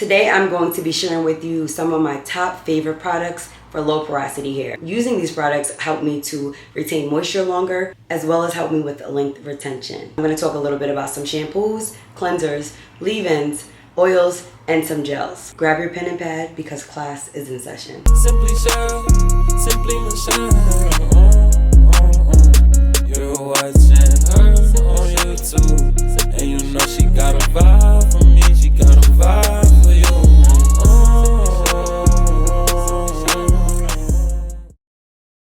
Today I'm going to be sharing with you some of my top favorite products for low porosity hair. Using these products help me to retain moisture longer, as well as help me with length retention. I'm going to talk a little bit about some shampoos, cleansers, leave-ins, oils, and some gels. Grab your pen and pad because class is in session. Simply Shea, simply Michelle. You're watching her on YouTube, and you know she got a vibe for me. She got a vibe for you.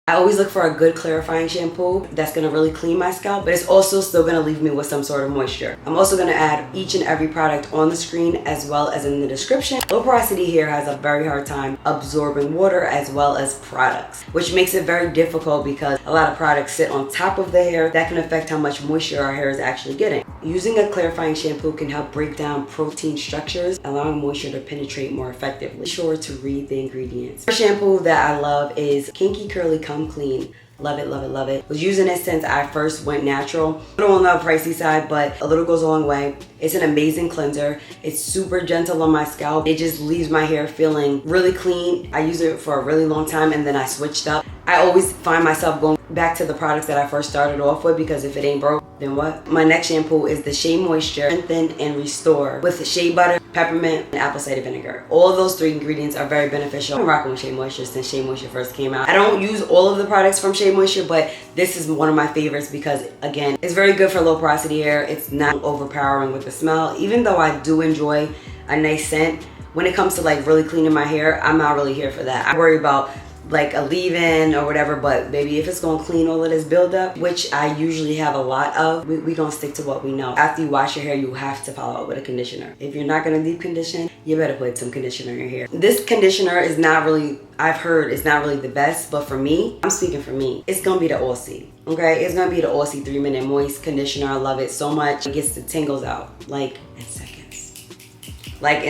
I always look for a good clarifying shampoo that's going to really clean my scalp, but it's also still going to leave me with some sort of moisture. I'm also going to add each and every product on the screen as well as in the description. Low porosity hair has a very hard time absorbing water as well as products, which makes it very difficult because a lot of products sit on top of the hair that can affect how much moisture our hair is actually getting. Using a clarifying shampoo can help break down protein structures, allowing moisture to penetrate more effectively. Be sure to read the ingredients. The shampoo that I love is Kinky Curly Come Clean. Love it, love it, love it. Was using it since I first went natural. A little on the pricey side, but a little goes a long way. It's an amazing cleanser. It's super gentle on my scalp. It just leaves my hair feeling really clean. I used it for a really long time and then I switched up. I always find myself going back to the products that I first started off with because if it ain't broke, then what? My next shampoo is the Shea Moisture Strengthen and Restore with shea butter, peppermint, and apple cider vinegar. All of those three ingredients are very beneficial. I've been rocking with Shea Moisture since Shea Moisture first came out. I don't use all of the products from Shea Moisture, but this is one of my favorites because, again, it's very good for low porosity hair. It's not overpowering with the smell. Even though I do enjoy a nice scent, when it comes to like really cleaning my hair, I'm not really here for that. I worry about like a leave-in or whatever, but baby, if it's gonna clean all of this buildup, which I usually have a lot of, we gonna stick to what we know. After you wash your hair, you have to follow up with a conditioner. If you're not gonna deep condition, you better put some conditioner in your hair. This conditioner is not really, I've heard it's not really the best, but for me, I'm speaking for me, it's gonna be the Aussie, okay? It's gonna be the Aussie 3-minute moist conditioner. I love it so much. It gets the tingles out, like in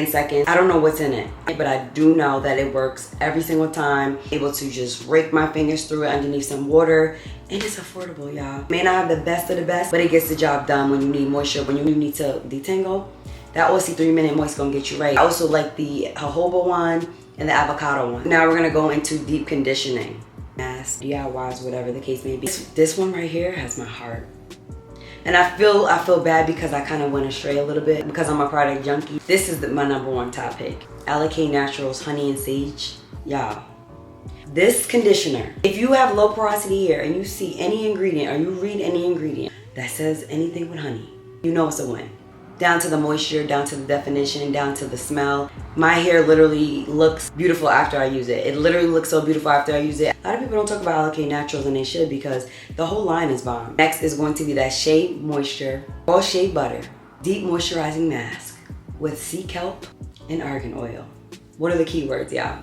seconds. I don't know what's in it, but I do know that it works every single time. Able to just rake my fingers through it underneath some water, and it's affordable, y'all. May not have the best of the best, but it gets the job done when you need moisture, when you need to detangle. That Aussie 3-minute moist gonna get you right. I also like the jojoba one and the avocado one. Now we're gonna go into deep conditioning. Masque, DIYs, whatever the case may be. This one right here has my heart. And I feel bad because I kind of went astray a little bit because I'm a product junkie. This is my #1 top pick. Alikay Naturals Honey and Sage. Y'all, this conditioner, if you have low porosity hair and you see any ingredient or you read any ingredient that says anything with honey, you know it's a win. Down to the moisture, down to the definition, down to the smell. My hair literally looks beautiful after I use it. It literally looks so beautiful after I use it. A lot of people don't talk about Alikay Naturals, and they should, because the whole line is bomb. Next is going to be that Shea Moisture Raw Shea Butter Deep Moisturizing Mask with sea kelp and argan oil. What are the keywords, y'all?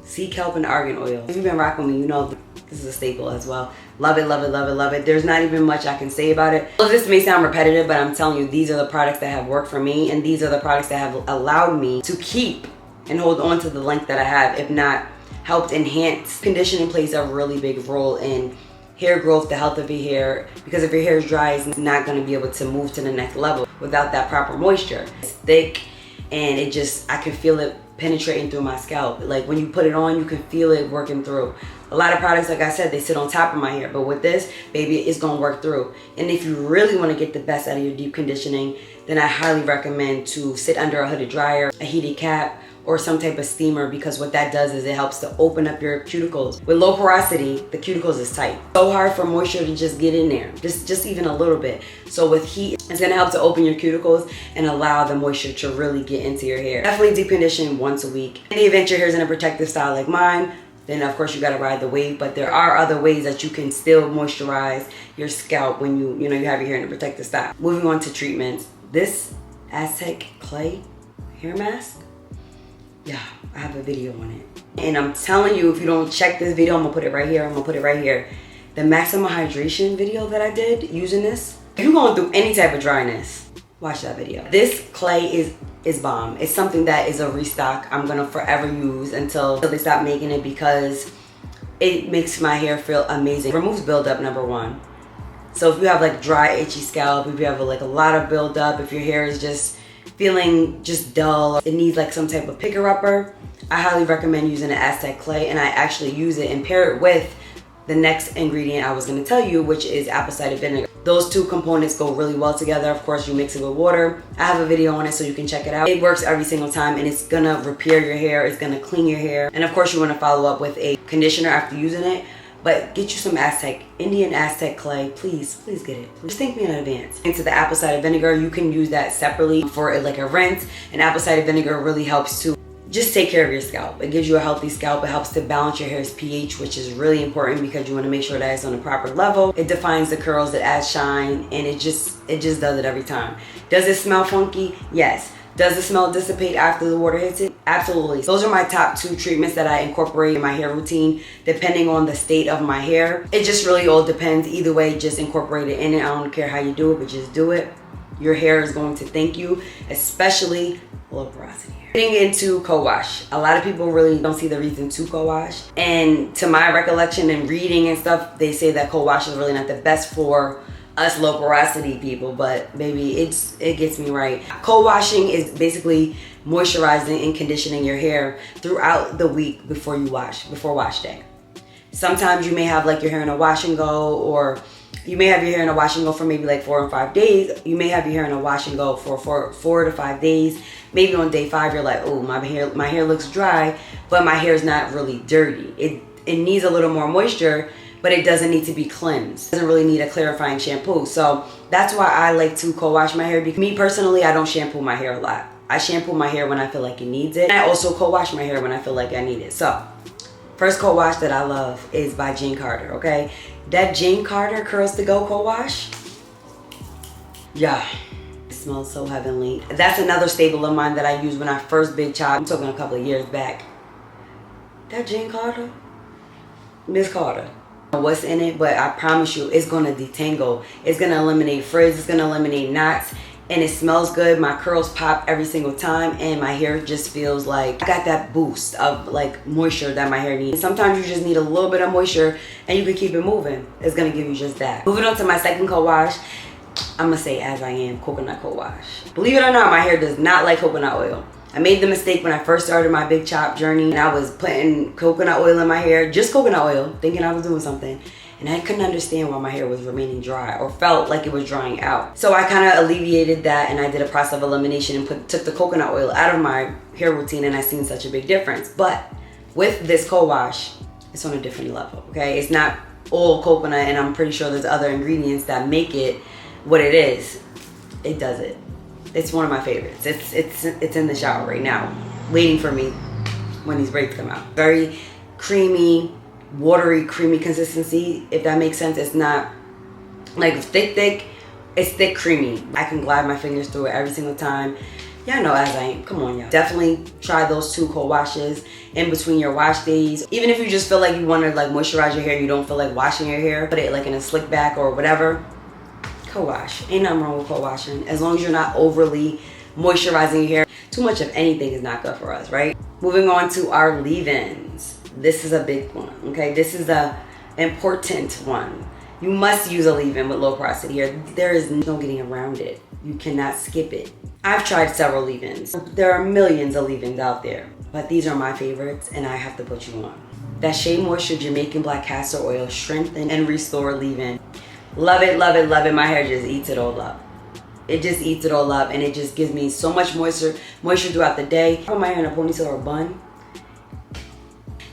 Sea kelp and argan oil. If you've been rocking with me, you know this is a staple as well. Love it, love it, love it, love it. There's not even much I can say about it. Well, this may sound repetitive, but I'm telling you, these are the products that have worked for me, and these are the products that have allowed me to keep and hold on to the length that I have, if not helped enhance. Conditioning plays a really big role in hair growth, the health of your hair, because if your hair is dry, it's not going to be able to move to the next level without that proper moisture. It's thick, and it just, I can feel it penetrating through my scalp. Like when you put it on, you can feel it working through. A lot of products, like I said, they sit on top of my hair, but with this, baby, it's gonna work through. And if you really want to get the best out of your deep conditioning, then I highly recommend to sit under a hooded dryer, a heated cap, or some type of steamer, because what that does is it helps to open up your cuticles. With low porosity, the cuticles is tight. So hard for moisture to just get in there, just even a little bit. So with heat, it's gonna help to open your cuticles and allow the moisture to really get into your hair. Definitely deep condition once a week. In the event your hair's in a protective style like mine, then of course you gotta ride the wave, but there are other ways that you can still moisturize your scalp when you have your hair in a protective style. Moving on to treatments. This Aztec clay hair mask, yeah, I have a video on it. And I'm telling you, if you don't check this video, I'm gonna put it right here, I'm gonna put it right here. The maximum hydration video that I did using this, if you're going through any type of dryness, watch that video. This clay is bomb. It's something that is a restock I'm gonna forever use until they stop making it, because it makes my hair feel amazing. Removes buildup, #1. So if you have like dry, itchy scalp, if you have like a lot of buildup, if your hair is just feeling just dull, it needs like some type of picker-upper, I highly recommend using the Aztec clay, and I actually use it and pair it with the next ingredient I was going to tell you, which is apple cider vinegar. Those two components go really well together. Of course, you mix it with water. I have a video on it so you can check it out. It works every single time, and it's gonna repair your hair, it's gonna clean your hair, and of course you want to follow up with a conditioner after using it. But get you some Indian Aztec clay, please get it. Just thank me in advance. Into the apple cider vinegar, you can use that separately for like a rinse, and apple cider vinegar really helps to just take care of your scalp. It gives you a healthy scalp. It helps to balance your hair's pH, which is really important because you want to make sure that it's on the proper level. It defines the curls, it adds shine, and it just does it every time. Does it smell funky? Yes. Does the smell dissipate after the water hits it? Absolutely. Those are my top 2 treatments that I incorporate in my hair routine, depending on the state of my hair. It just really all depends. Either way, just incorporate it in it. I don't care how you do it, but just do it. Your hair is going to thank you, especially low porosity hair. Getting into co-wash. A lot of people really don't see the reason to co-wash. And to my recollection and reading and stuff, they say that co-wash is really not the best for us low porosity people, but baby, it gets me right. Co-washing is basically moisturizing and conditioning your hair throughout the week before wash day. Sometimes you may have like your hair in a wash and go, or you may have your hair in a wash and go for maybe like 4 or 5 days. You may have your hair in a wash and go for 4 to 5 days. Maybe on day 5 you're like, oh, my hair looks dry, but my hair is not really dirty. It needs a little more moisture, but it doesn't need to be cleansed. It doesn't really need a clarifying shampoo. So that's why I like to co-wash my hair. Because me personally, I don't shampoo my hair a lot. I shampoo my hair when I feel like it needs it. And I also co-wash my hair when I feel like I need it. So first co-wash that I love is by Jane Carter, okay? That Jane Carter Curls to Go co-wash, yeah, it smells so heavenly. That's another staple of mine that I used when I first big chopped. I'm talking a couple of years back. That Jane Carter, Miss Carter. What's in it, but I promise you it's gonna detangle, it's gonna eliminate frizz, it's gonna eliminate knots, and it smells good. My curls pop every single time, and my hair just feels like I got that boost of like moisture that my hair needs. Sometimes you just need a little bit of moisture and you can keep it moving. It's gonna give you just that. Moving on to my second co-wash, I'm gonna say as I am, coconut co-wash. Believe it or not, my hair does not like coconut oil. I made the mistake when I first started my big chop journey, and I was putting coconut oil in my hair, just coconut oil, thinking I was doing something. And I couldn't understand why my hair was remaining dry or felt like it was drying out. So I kind of alleviated that, and I did a process of elimination and took the coconut oil out of my hair routine, and I seen such a big difference. But with this co-wash, it's on a different level, okay? It's not all coconut, and I'm pretty sure there's other ingredients that make it what it is. It does it. It's one of my favorites. It's in the shower right now, waiting for me when these braids come out. Very creamy, watery, creamy consistency, if that makes sense. It's not like thick. It's thick, creamy. I can glide my fingers through it every single time. Y'all know as I am. Come on, y'all. Definitely try those 2 co-washes in between your wash days. Even if you just feel like you want to like moisturize your hair, you don't feel like washing your hair, put it like in a slick back or whatever. Co-wash. Ain't nothing wrong with co-washing as long as you're not overly moisturizing your hair. Too much of anything is not good for us, right? Moving on to our leave-ins. This is a big one, okay? This is a important one. You must use a leave-in with low porosity hair. There is no getting around it. You cannot skip it. I've tried several leave-ins. There are millions of leave-ins out there, but these are my favorites, and I have to put you on. That Shea Moisture Jamaican Black Castor Oil Strengthen and Restore Leave-In. Love it, love it, love it. My hair just eats it all up. It just eats it all up, and it just gives me so much moisture throughout the day. I put my hair in a ponytail or a bun.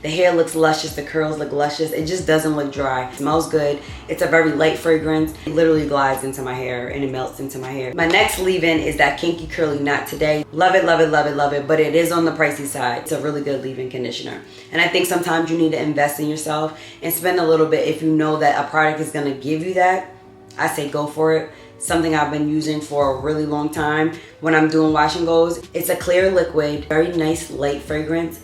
The hair looks luscious, the curls look luscious. It just doesn't look dry. It smells good. It's a very light fragrance. It literally glides into my hair and it melts into my hair. My next leave-in is that Kinky Curly Knot Today. Love it, love it, love it, love it, but it is on the pricey side. It's a really good leave-in conditioner. And I think sometimes you need to invest in yourself and spend a little bit if you know that a product is gonna give you that. I say go for it. Something I've been using for a really long time when I'm doing wash and goes. It's a clear liquid, very nice light fragrance.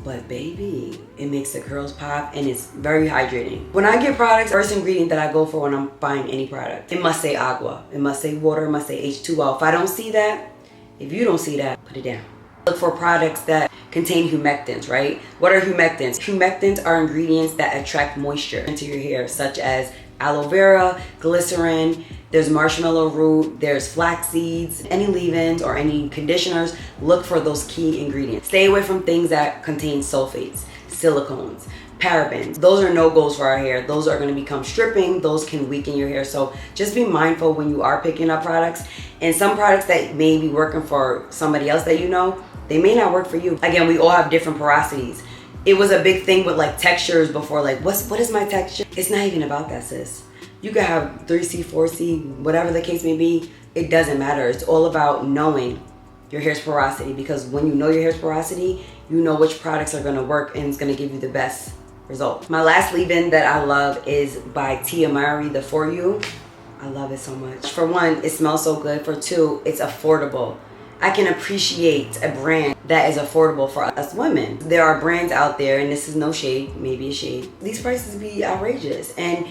But baby, it makes the curls pop and it's very hydrating. When I get products, first ingredient that I go for when I'm buying any product, it must say agua, it must say water, it must say H2O. If I don't see that, if you don't see that, put it down. Look for products that contain humectants, right? What are humectants? Humectants are ingredients that attract moisture into your hair, such as aloe vera, glycerin, there's marshmallow root, there's flax seeds. Any leave-ins or any conditioners, look for those key ingredients. Stay away from things that contain sulfates, silicones, parabens. Those are no-goes for our hair. Those are going to become stripping. Those can weaken your hair. So just be mindful when you are picking up products. And some products that may be working for somebody else that you know, they may not work for you. Again, we all have different porosities. It was a big thing with like textures before, like what is my texture? It's not even about that, sis. You could have 3C, 4C, whatever the case may be. It doesn't matter. It's all about knowing your hair's porosity, because when you know your hair's porosity, you know which products are going to work and it's going to give you the best result. My last leave-in that I love is by Tia Mowry, the For You. I love it so much. For one, it smells so good. For two, it's affordable. I can appreciate a brand that is affordable for us women. There are brands out there, and this is no shade, maybe a shade. These prices be outrageous, and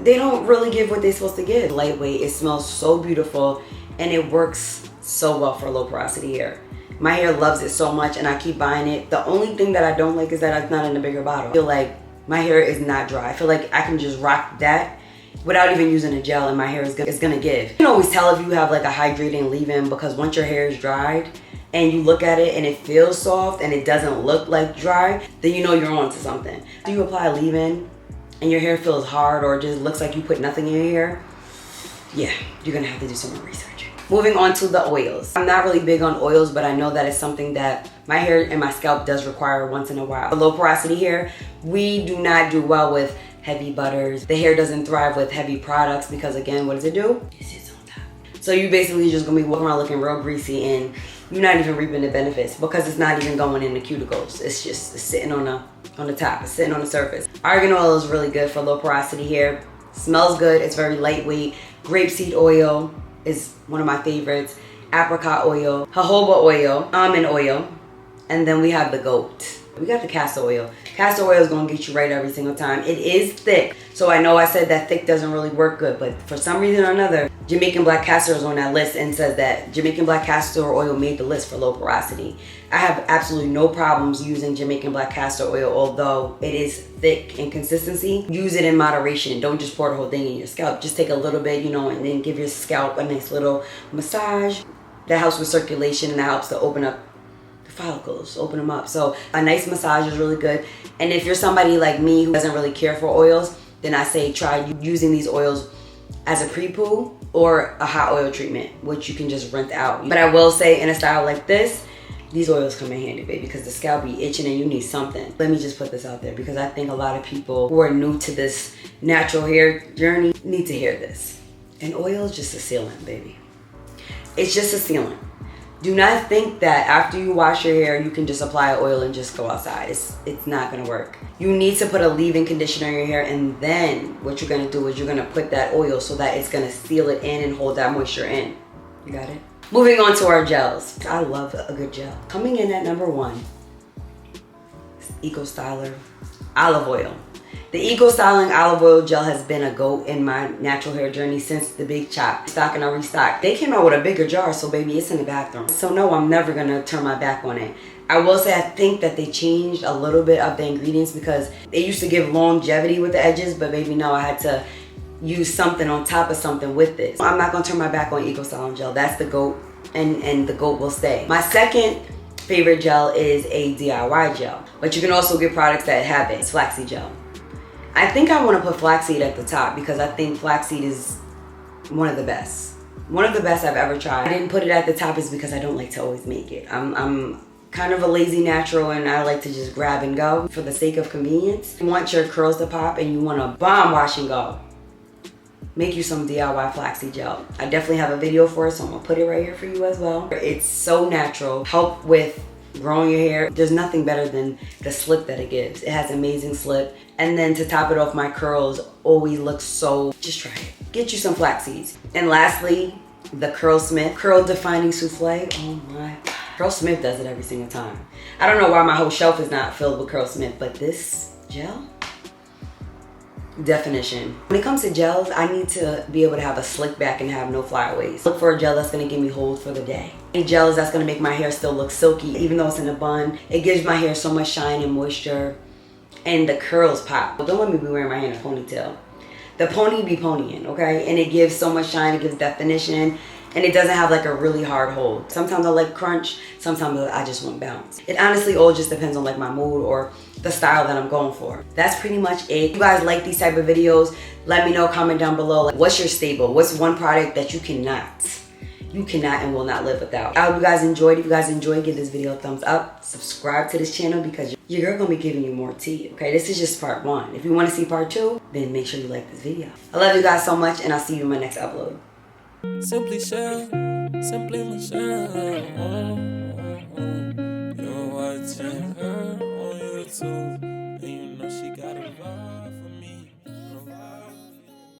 they don't really give what they're supposed to give. Lightweight, it smells so beautiful, and it works so well for low porosity hair. My hair loves it so much, and I keep buying it. The only thing that I don't like is that it's not in a bigger bottle. I feel like my hair is not dry. I feel like I can just rock that without even using a gel, and my hair is gonna give. You can always tell if you have like a hydrating leave-in, because once your hair is dried and you look at it and it feels soft and it doesn't look like dry, then you know you're on to something. If you apply a leave-in and your hair feels hard or just looks like you put nothing in your hair, yeah, you're gonna have to do some more research. Moving on to the oils. I'm not really big on oils, but I know that it's something that my hair and my scalp does require once in a while. For low porosity hair, we do not do well with heavy butters. The hair doesn't thrive with heavy products because, again, what does it do? It sits on top. So you basically just gonna be walking around looking real greasy, and you're not even reaping the benefits because it's not even going in the cuticles. It's just sitting on the top. It's sitting on the surface. Argan oil is really good for low porosity hair. Smells good. It's very lightweight. Grapeseed oil is one of my favorites. Apricot oil, jojoba oil, almond oil, and then we have the goat. We got the castor oil. Castor oil is gonna get you right every single time. It is thick, so I know I said that thick doesn't really work good, but for some reason or another, Jamaican black castor is on that list and says that Jamaican black castor oil made the list for low porosity. I have absolutely no problems using Jamaican black castor oil, although it is thick in consistency. Use it in moderation. Don't just pour the whole thing in your scalp. Just take a little bit, you know, and then give your scalp a nice little massage. That helps with circulation, and that helps to open up follicles, open them up. So a nice massage is really good. And if you're somebody like me who doesn't really care for oils, then I say try using these oils as a pre-poo or a hot oil treatment, which you can just rinse out. But I will say, in a style like this, these oils come in handy, baby, because the scalp be itching and you need something. Let me just put this out there, because I think a lot of people who are new to this natural hair journey need to hear this. And oil is just a sealant, baby. It's just a sealant. Do not think that after you wash your hair, you can just apply oil and just go outside. It's not gonna work. You need to put a leave-in conditioner in your hair, and then what you're gonna do is you're gonna put that oil so that it's gonna seal it in and hold that moisture in. You got it? Moving on to our gels. I love a good gel. Coming in at number 1, Eco Styler Olive Oil. The Eco Styling Olive Oil Gel has been a GOAT in my natural hair journey since the big chop. Stock and I restock. They came out with a bigger jar, so baby, it's in the bathroom. So no, I'm never gonna turn my back on it. I will say I think that they changed a little bit of the ingredients, because they used to give longevity with the edges, but baby, no, I had to use something on top of something with this. I'm not gonna turn my back on Eco Styling Gel. That's the GOAT, and the GOAT will stay. My second favorite gel is a DIY gel, but you can also get products that have it. It's flaxseed gel. I think I want to put flaxseed at the top, because I think flaxseed is one of the best. One of the best I've ever tried. I didn't put it at the top is because I don't like to always make it. I'm kind of a lazy natural, and I like to just grab and go for the sake of convenience. You want your curls to pop and you want to bomb wash and go, make you some DIY flaxseed gel. I definitely have a video for it, so I'm gonna put it right here for you as well. It's so natural. Help with growing your hair. There's nothing better than the slip that it gives. It has amazing slip. And then to top it off, my curls always look so, just try it. Get you some flax seeds. And lastly, the Curlsmith Curl Defining Souffle. Oh my God. Curlsmith does it every single time. I don't know why my whole shelf is not filled with Curlsmith, but this gel, definition. When it comes to gels, I need to be able to have a slick back and have no flyaways. Look for a gel that's gonna give me hold for the day. Any gels that's gonna make my hair still look silky, even though it's in a bun. It gives my hair so much shine and moisture, and the curls pop. But don't let me be wearing my hair in a ponytail. The pony be ponying, okay? And it gives so much shine, it gives definition, and it doesn't have like a really hard hold. Sometimes I like crunch, sometimes I just want bounce. It honestly all just depends on like my mood or the style that I'm going for. That's pretty much it. If you guys like these type of videos, let me know, comment down below. Like, what's your staple? What's one product that you cannot and will not live without? I hope you guys enjoyed. If you guys enjoyed, give this video a thumbs up. Subscribe to this channel because your girl gonna be giving you more tea, okay? This is just part 1. If you wanna see part 2, then make sure you like this video. I love you guys so much, and I'll see you in my next upload. Simply Shea, simply Michelle. You're watching her on YouTube.